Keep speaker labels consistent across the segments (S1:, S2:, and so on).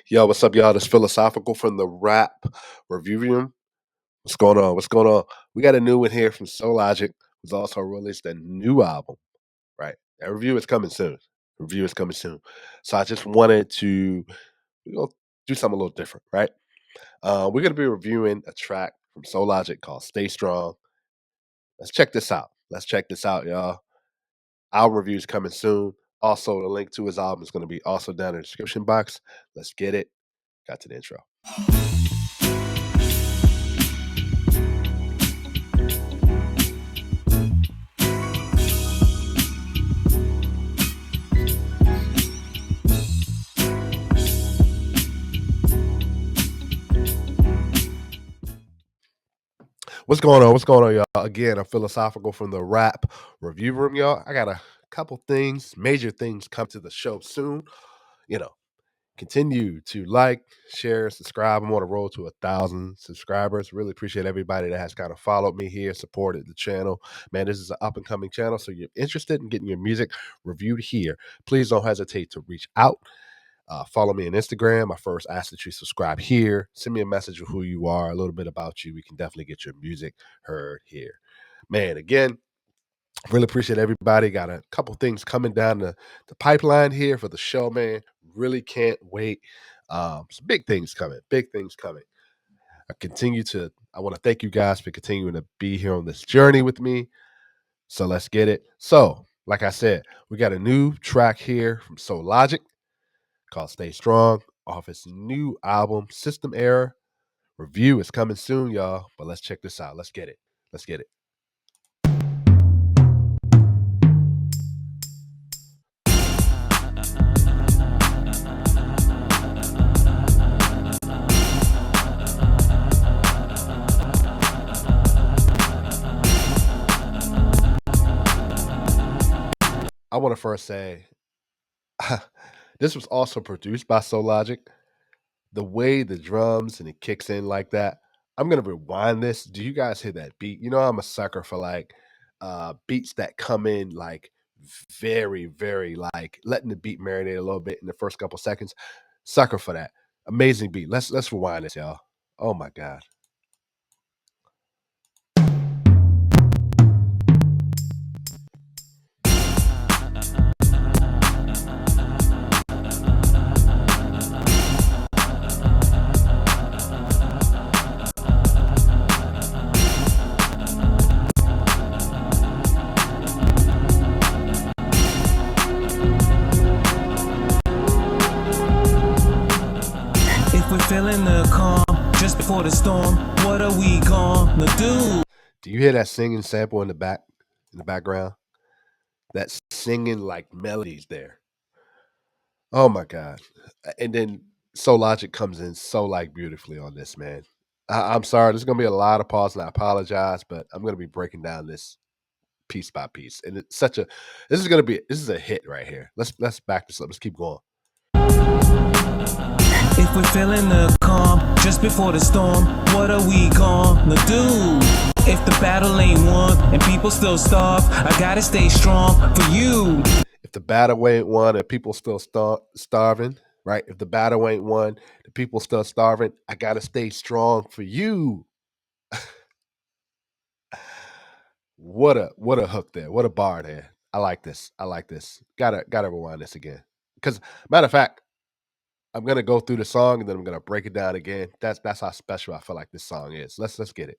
S1: Yo, what's up, y'all? This philosophical from the rap review room. What's going on? What's going on? We got a new one here from Soulogik, who's also released a new album. Right, that review is coming soon. Review is coming soon. So I just wanted to do something a little different. Right, we're gonna be reviewing a track from Soulogik called "Stay Strong." Let's check this out. Let's check this out, y'all. Album review is coming soon. Also, the link to his album is going to be also down in the description box. Let's get it. Got to the intro. What's going on? What's going on, y'all? Again, I'm philosophical from the rap review room, y'all. I got a couple things, major things come to the show soon. You know, continue to like, share, subscribe. I'm on a roll to 1,000 subscribers. Really appreciate everybody that has kind of followed me here, supported the channel. Man, this is an up and coming channel. So you're interested in getting your music reviewed here, please don't hesitate to reach out. Follow me on Instagram. I first ask that you subscribe here. Send me a message of who you are, a little bit about you. We can definitely get your music heard here. Man, again, really appreciate everybody. Got a couple things coming down the pipeline here for the show, man. Really can't wait. Some big things coming. Big things coming. I want to thank you guys for continuing to be here on this journey with me. So let's get it. So, like I said, we got a new track here from Soulogik called Stay Strong off his new album, System Error. Review is coming soon, y'all. But let's check this out. Let's get it. Let's get it. I want to first say this was also produced by Soulogik. The way the drums and it kicks in like that, I'm gonna rewind this. Do you guys hear that beat? You know, I'm a sucker for like beats that come in like very, very like letting the beat marinate a little bit in the first couple seconds. Sucker for that. Amazing beat. Let's rewind this, y'all. Oh my god.
S2: If we're feeling the calm just before the storm, what are we gonna do?
S1: Do you hear that singing sample in the background? That singing like melodies there. Oh my god. And then Logic comes in so like beautifully on this, man. I'm sorry, there's gonna be a lot of pause, and I apologize, but I'm gonna be breaking down this piece by piece. And it's such a this is a hit right here. Let's back this up. Let's keep going.
S2: If we're feeling the calm just before the storm, what are we gonna do? If the battle ain't won and people still starve, I gotta stay strong for you.
S1: If the battle ain't won and people still starving, right? If the battle ain't won, the people still starving, I gotta stay strong for you. What a hook there. What a bar there. I like this. I like this. Gotta rewind this again. Because matter of fact, I'm gonna go through the song and then I'm gonna break it down again. That's how special I feel like this song is. Let's get it.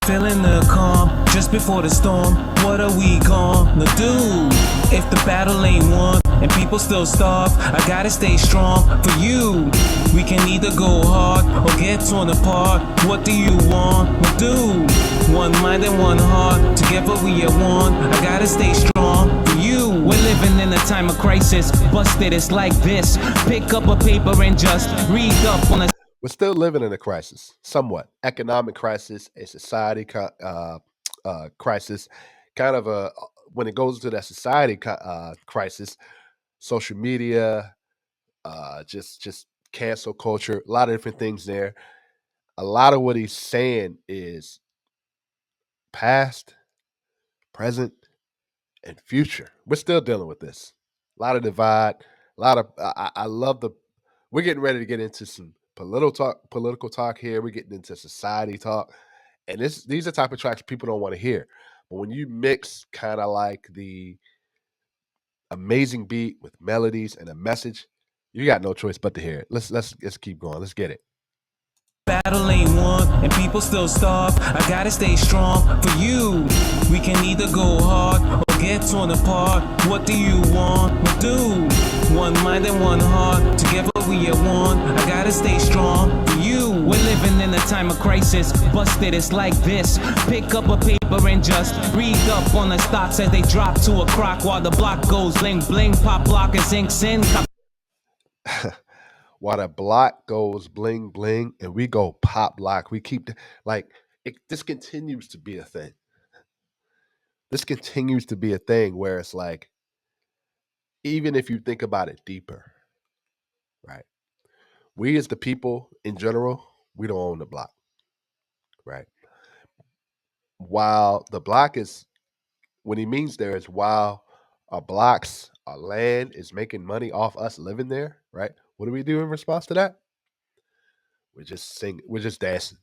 S2: Feeling the calm just before the storm, what are we gonna do? If the battle ain't won and people still starve, I gotta stay strong for you. We can either go hard or get torn apart. What do you want to do? One mind and one heart, together we are one. I gotta stay strong for you. We're living in a time of crisis, busted it's like this. Pick up a paper and just read up on a
S1: We're still living in a crisis, somewhat economic crisis, a society crisis, kind of a when it goes to that society crisis, social media, just cancel culture, a lot of different things there. A lot of what he's saying is past, present, and future. We're still dealing with this. A lot of divide. A lot of I love the we're getting ready to get into some political talk here. We're getting into society talk. And these are type of tracks people don't want to hear. But when you mix kind of like the amazing beat with melodies and a message, you got no choice but to hear it. Let's keep going. Let's get it.
S2: Battle ain't won and people still starve. I gotta stay strong for you. We can either go hard or get torn apart. What do you want to do? One mind and one heart, together we are one. I gotta stay strong for you. We're living in a time of crisis. Busted, it's like this. Pick up a paper and just read up on the stocks as they drop to a crock while the block goes bling bling. Pop lock and sinks in.
S1: While the block goes bling bling and we go pop lock, we keep like this continues to be a thing. This continues to be a thing where it's like, even if you think about it deeper, right? We as the people in general, we don't own the block, right? While the block is, what he means there is, while our blocks, our land is making money off us living there, right? What do we do in response to that? We're just singing, we're just dancing,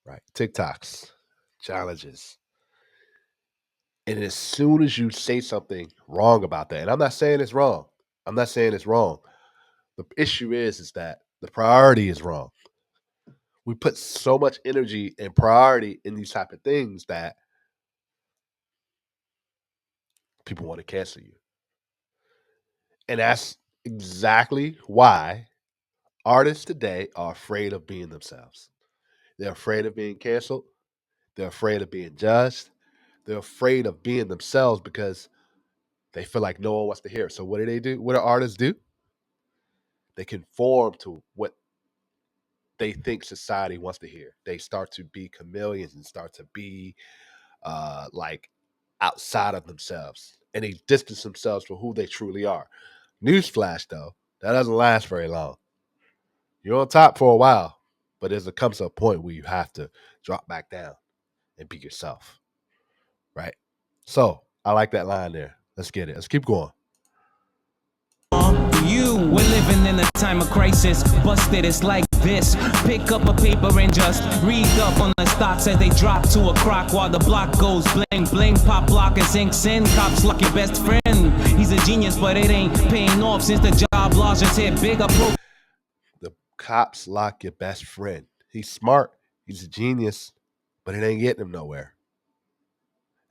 S1: right? TikToks, challenges. And as soon as you say something wrong about that, and I'm not saying it's wrong, I'm not saying it's wrong. The issue is that the priority is wrong. We put so much energy and priority in these type of things that people want to cancel you. And that's exactly why artists today are afraid of being themselves. They're afraid of being canceled. They're afraid of being judged. They're afraid of being themselves because they feel like no one wants to hear it. So what do they do? What do artists do? They conform to what they think society wants to hear. They start to be chameleons and start to be like outside of themselves, and they distance themselves from who they truly are. Newsflash, though, that doesn't last very long. You're on top for a while, but there comes a point where you have to drop back down and be yourself, right? So I like that line there. Let's get it. Let's keep going.
S2: You, we're living in a time of crisis. Busted, it's like this. Pick up a paper and just read up on the stocks as they drop to a crock while the block goes bling bling. Pop lock and sinks in. Cops lock your best friend. He's a genius, but it ain't paying off since the job loss just hit big up.
S1: The cops lock your best friend. He's smart. He's a genius, but it ain't getting him nowhere.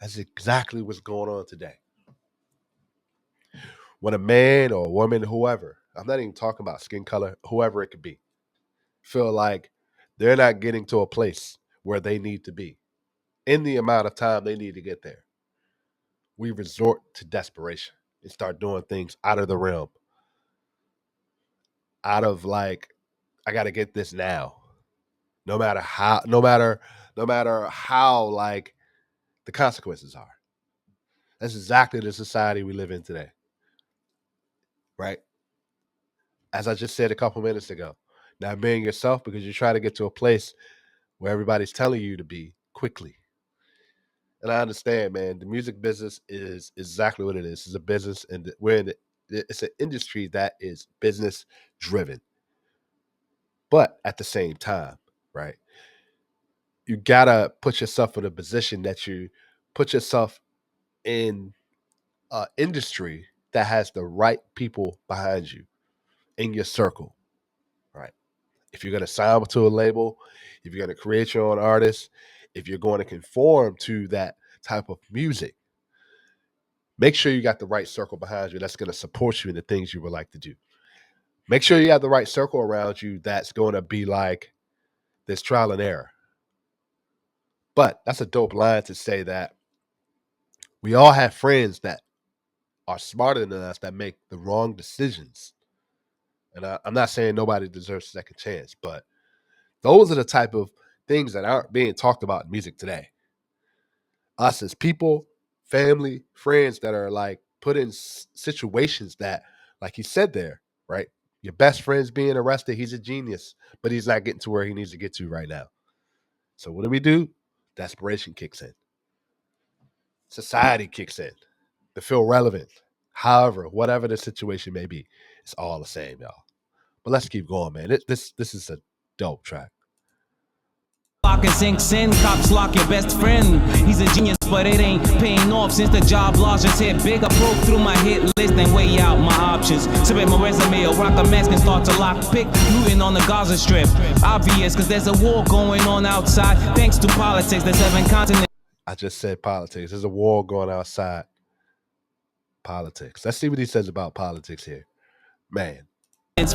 S1: That's exactly what's going on today. When a man or a woman, whoever, I'm not even talking about skin color, whoever it could be, feel like they're not getting to a place where they need to be in the amount of time they need to get there, we resort to desperation and start doing things out of the realm, out of like, I got to get this now, no matter how, no matter how like the consequences are. That's exactly the society we live in today, right? As I just said a couple minutes ago, not being yourself because you're trying to get to a place where everybody's telling you to be quickly. And I understand, man, the music business is exactly what it is. It's a business, and it's an industry that is business driven. But at the same time, right, you gotta put yourself in a position that you put yourself in an industry that has the right people behind you in your circle, right? If you're gonna sign to a label, if you're gonna create your own artist, if you're going to conform to that type of music, make sure you got the right circle behind you that's going to support you in the things you would like to do. Make sure you have the right circle around you that's going to be like this trial and error. But that's a dope line to say that we all have friends that are smarter than us that make the wrong decisions. And I'm not saying nobody deserves a second chance, but those are the type of things that aren't being talked about in music today. Us as people, family, friends that are like put in situations that, like you said there, right? Your best friend's being arrested. He's a genius, but he's not getting to where he needs to get to right now. So what do? Desperation kicks in. Society kicks in to feel relevant. However, whatever the situation may be, it's all the same, y'all. But let's keep going, man. This is a dope track.
S2: Lock and sinks in, cops lock your best friend. He's a genius, but it ain't paying off since the job loss just hit big. I broke through my hit list and weigh out my options. Submit my resume, or rock a mask and start to lock pick. Looting on the Gaza Strip. Obvious, cause there's a war going on outside. Thanks to politics, there's 7 continents.
S1: I just said politics. There's a war going outside. Politics. Let's see what he says about politics here. Man.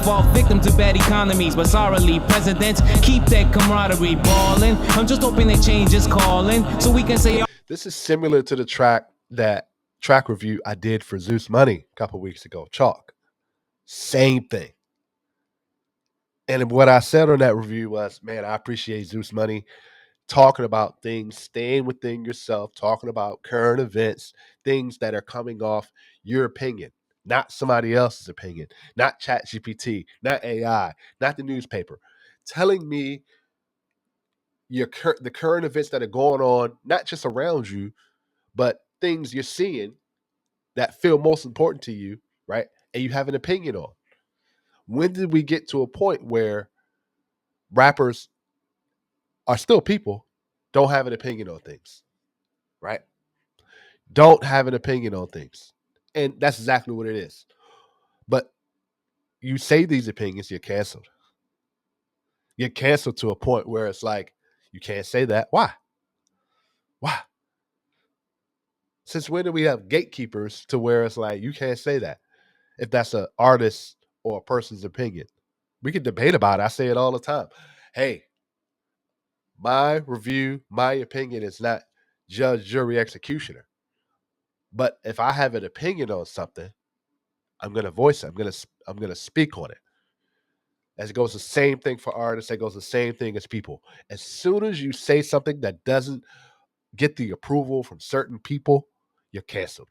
S2: Fall victim to bad economies, but sorrily presidents keep that camaraderie balling. I'm just hoping that change is calling, so we can say.
S1: This is similar to the track review I did for Zeus Money a couple weeks ago. Chalk. Same thing. And what I said on that review was, man, I appreciate Zeus Money talking about things, staying within yourself, talking about current events, things that are coming off your opinion, not somebody else's opinion, not ChatGPT, not AI, not the newspaper. Telling me the current events that are going on, not just around you, but things you're seeing that feel most important to you, right? And you have an opinion on. When did we get to a point where rappers are still people, don't have an opinion on things, right? Don't have an opinion on things. And that's exactly what it is. But you say these opinions, you're canceled. You're canceled to a point where it's like, you can't say that. Why? Why? Since when do we have gatekeepers to where it's like, you can't say that if that's an artist or a person's opinion? We can debate about it. I say it all the time. Hey, my review, my opinion is not judge, jury, executioner. But if I have an opinion on something, I'm gonna voice it. I'm gonna speak on it. As it goes the same thing for artists, it goes the same thing as people. As soon as you say something that doesn't get the approval from certain people, you're canceled.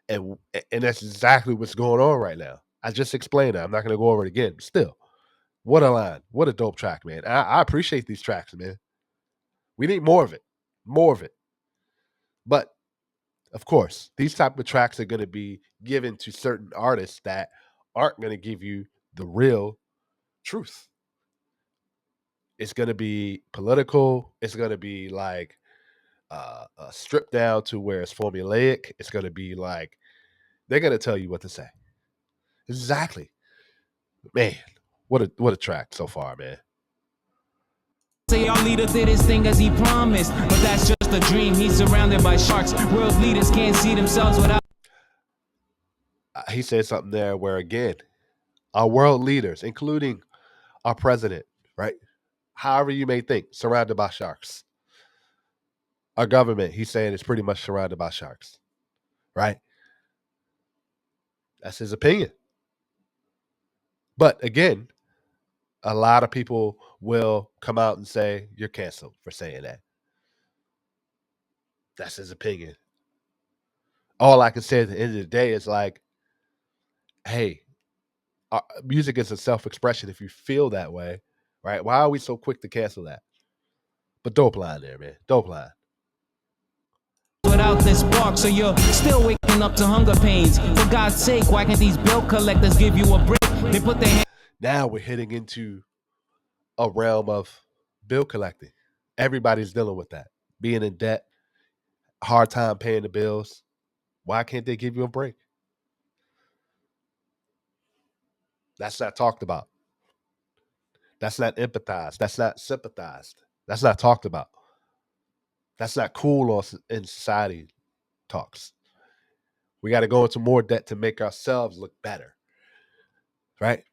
S1: And that's exactly what's going on right now. I just explained that. I'm not gonna go over it again. Still, what a line. What a dope track, man. I appreciate these tracks, man. We need more of it. More of it. But of course, these type of tracks are going to be given to certain artists that aren't going to give you the real truth. It's going to be political. It's going to be like stripped down to where it's formulaic. It's going to be like they're going to tell you what to say. Exactly, man. What a track so far, man.
S2: Say our leader did his thing as he promised, but that's just a dream. He's surrounded by sharks. World leaders can't see themselves without.
S1: He said something there where again, our world leaders, including our president, right? However you may think, surrounded by sharks. Our government, he's saying, is pretty much surrounded by sharks, right? That's his opinion. But again, a lot of people will come out and say, you're canceled for saying that. That's his opinion. All I can say at the end of the day is like, hey, music is a self-expression. If you feel that way, right? Why are we so quick to cancel that? But dope line there, man. Dope line.
S2: Without this spark, so you're still waking up to hunger pains. For God's sake, why can't these bill collectors give you a break? They put their hands.
S1: Now we're hitting into a realm of bill collecting. Everybody's dealing with that. Being in debt, hard time paying the bills. Why can't they give you a break? That's not talked about. That's not empathized. That's not sympathized. That's not talked about. That's not cool in society talks. We got to go into more debt to make ourselves look better. Right?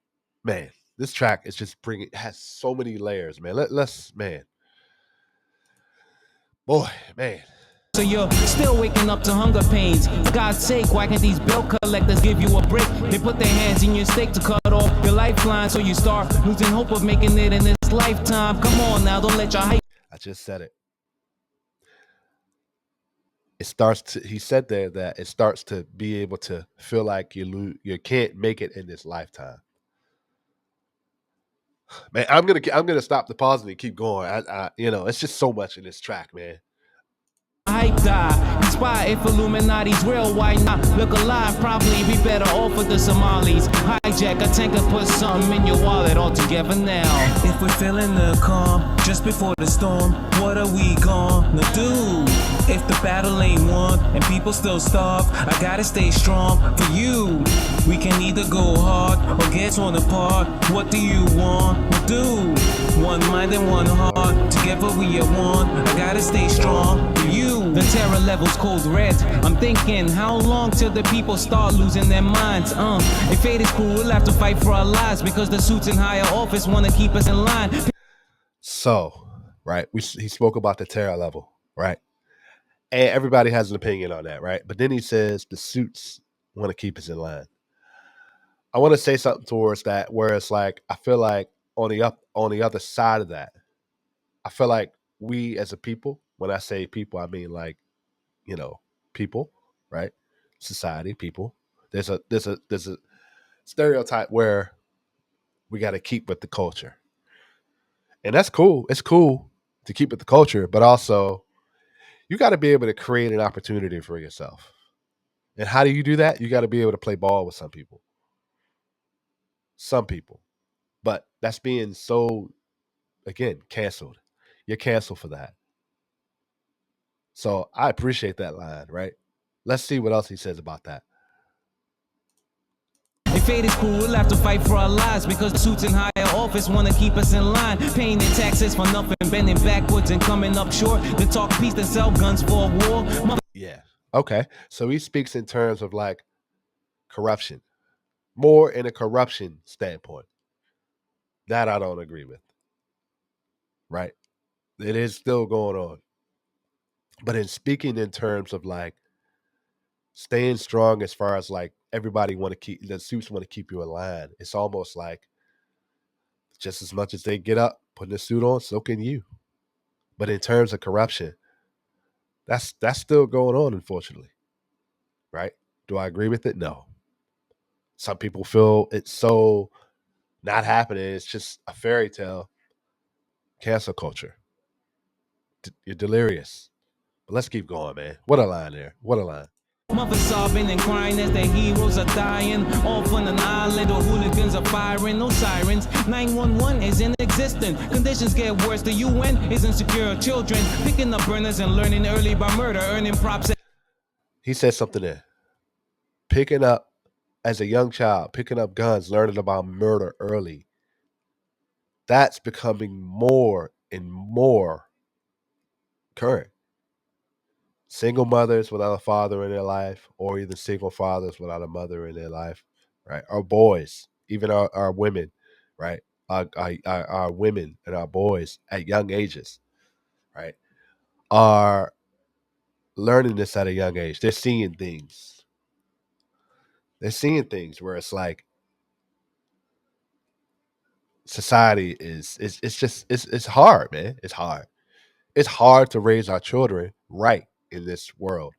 S1: Man, this track is just has so many layers, man. Let's, man. Boy, man.
S2: So you're still waking up to hunger pains. For God's sake, why can't these bill collectors give you a break? They put their hands in your stake to cut off your lifeline, so you start losing hope of making it in this lifetime. Come on now, don't let your hype.
S1: I just said it. It starts to. He said there that it starts to be able to feel like you can't make it in this lifetime. Man, I'm gonna stop the pause and keep going. It's just so much in this track, man.
S2: hype die. Inspire if Illuminati's real, why not? Look alive, probably be better off with the Somalis. Hijack a tank and put something in your wallet all together now. If we're feeling the calm just before the storm, what are we gonna do? If the battle ain't won and people still starve, I gotta stay strong for you. We can either go hard or get torn apart. What do you want to do? One mind and one heart, together we are one. I gotta stay strong for you. The terror level's cold red. I'm thinking, how long till the people start losing their minds? If fate is cruel, we'll have to fight for our lives because the suits in higher office wanna keep us in line.
S1: So, right, he spoke about the terror level, right? And everybody has an opinion on that, right? But then he says the suits want to keep us in line. I want to say something towards that where it's like I feel like on the other side of that, I feel like we as a people, when I say people, I mean like, people, right? Society, people. There's a stereotype where we got to keep with the culture. And that's cool. It's cool to keep with the culture, but also you got to be able to create an opportunity for yourself. And how do you do that? You got to be able to play ball with some people. Some people. But that's being so, again, canceled. You're canceled for that. So I appreciate that line, right? Let's see what else he says about that.
S2: If fate is cruel, we'll have to fight for our lives because the suits in higher office want to keep us in line. Paying their taxes for nothing, bending backwards and coming up short. They talk peace and sell guns for war.
S1: Yeah. Okay. So he speaks in terms of like corruption, more in a corruption standpoint. That I don't agree with. Right? It is still going on. But in speaking in terms of like staying strong as far as like everybody want to keep the suits want to keep you in line. It's almost like just as much as they get up, putting the suit on, so can you. But in terms of corruption, that's still going on, unfortunately. Right? Do I agree with it? No. Some people feel it's so not happening. It's just a fairy tale. Cancel culture. You're delirious. But let's keep going, man. What a line there. What a line.
S2: Mothers sobbing and crying as their heroes are dying. Off on an island or hooligans are firing. No sirens. 911 is inexistent. Conditions get worse. The UN is insecure. Children picking up burners and learning early by murder. Earning props.
S1: He said something there. Picking up, as a young child, picking up guns, learning about murder early. That's becoming more and more current. Single mothers without a father in their life, or either single fathers without a mother in their life, right? Our boys, even our women, right? Our women and our boys at young ages, right, are learning this at a young age. They're seeing things. They're seeing things where it's like society is it's just it's hard, man. It's hard. It's hard to raise our children right in this world.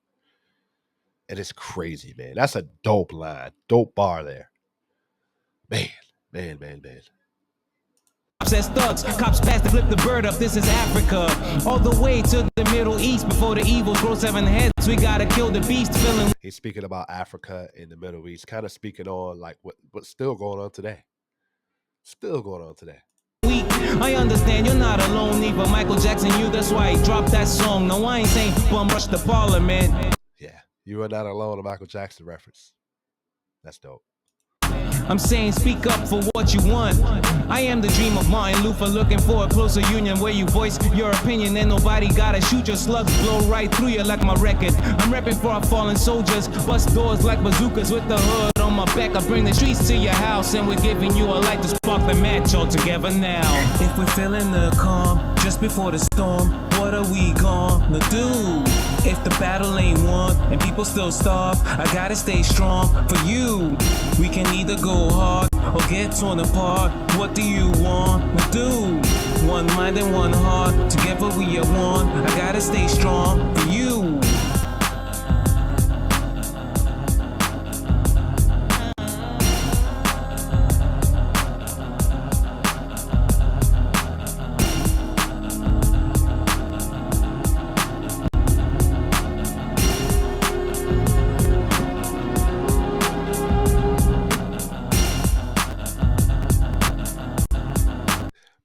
S1: And it's crazy, man. That's a dope line. Dope bar there. Man, man.
S2: Says thugs, cops pass to flip the bird up. This is Africa, all the way to the Middle East. Before the evil grow 7 heads, we gotta kill the beast. Feeling.
S1: He's speaking about Africa and the Middle East, kind of speaking on like what's still going on today. Still going on today.
S2: I understand you're not alone, either. Michael Jackson, you. That's why he dropped that song. No, I ain't saying bum rush the parliament.
S1: Yeah, you are not alone. A Michael Jackson reference. That's dope.
S2: I'm saying speak up for what you want. I am the dream of Martin Luther, looking for a closer union where you voice your opinion and nobody gotta shoot your slugs, blow right through you like my record. I'm repping for our fallen soldiers, bust doors like bazookas with the hood on my back. I bring the streets to your house and we're giving you a light to spark the match all together now. If we're feeling the calm just before the storm, what are we gonna do? If the battle ain't won and people still starve, I gotta stay strong for you. We can either go hard or get torn apart. What do you want to do? One mind and one heart, together we are one. I gotta stay strong for you.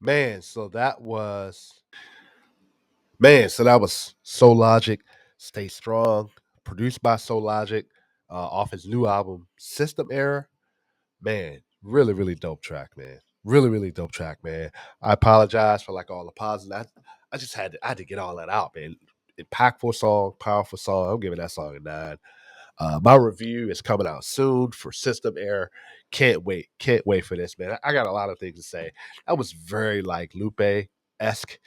S1: Man, so that was Soulogik, Stay Strong, produced by Soulogik, off his new album, System Error. Man, really, really dope track, man. Really, really dope track, man. I apologize for like all the pauses. I just had to get all that out, man. Impactful song, powerful song. I'm giving that song a 9. My review is coming out soon for System Error. Can't wait. Can't wait for this, man. I got a lot of things to say. That was very like Lupe esque.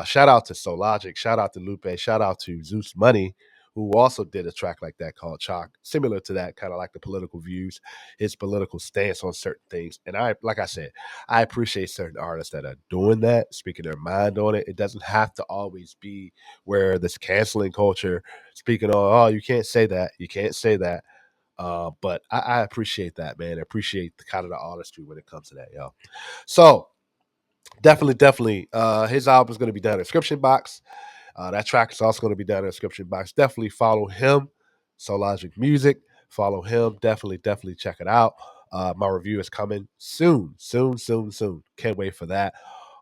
S1: Shout out to Soulogik. Shout out to Lupe. Shout out to Zeus Money, who also did a track like that called Chalk, similar to that, kind of like the political views, his political stance on certain things. And like I said, I appreciate certain artists that are doing that, speaking their mind on it. It doesn't have to always be where this canceling culture speaking on, oh, you can't say that, you can't say that. But I appreciate that, man. I appreciate the kind of the artistry when it comes to that, yo. So definitely, his album is going to be down in the description box. That track is also going to be down in the description box. Definitely follow him, Soulogik Music. Follow him. Definitely check it out. My review is coming soon, soon, soon, soon. Can't wait for that.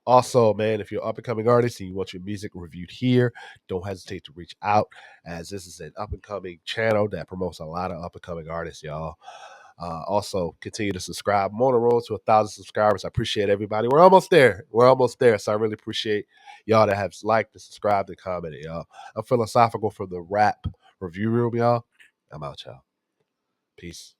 S1: Also, man, if you're an up and coming artist and you want your music reviewed here, don't hesitate to reach out, as this is an up and coming channel that promotes a lot of up and coming artists, y'all. Also, continue to subscribe. I'm on the road to 1,000 subscribers. I appreciate everybody. We're almost there. We're almost there. So I really appreciate y'all that have liked and subscribed and commented, y'all. I'm philosophical from the rap review room, y'all. I'm out, y'all. Peace.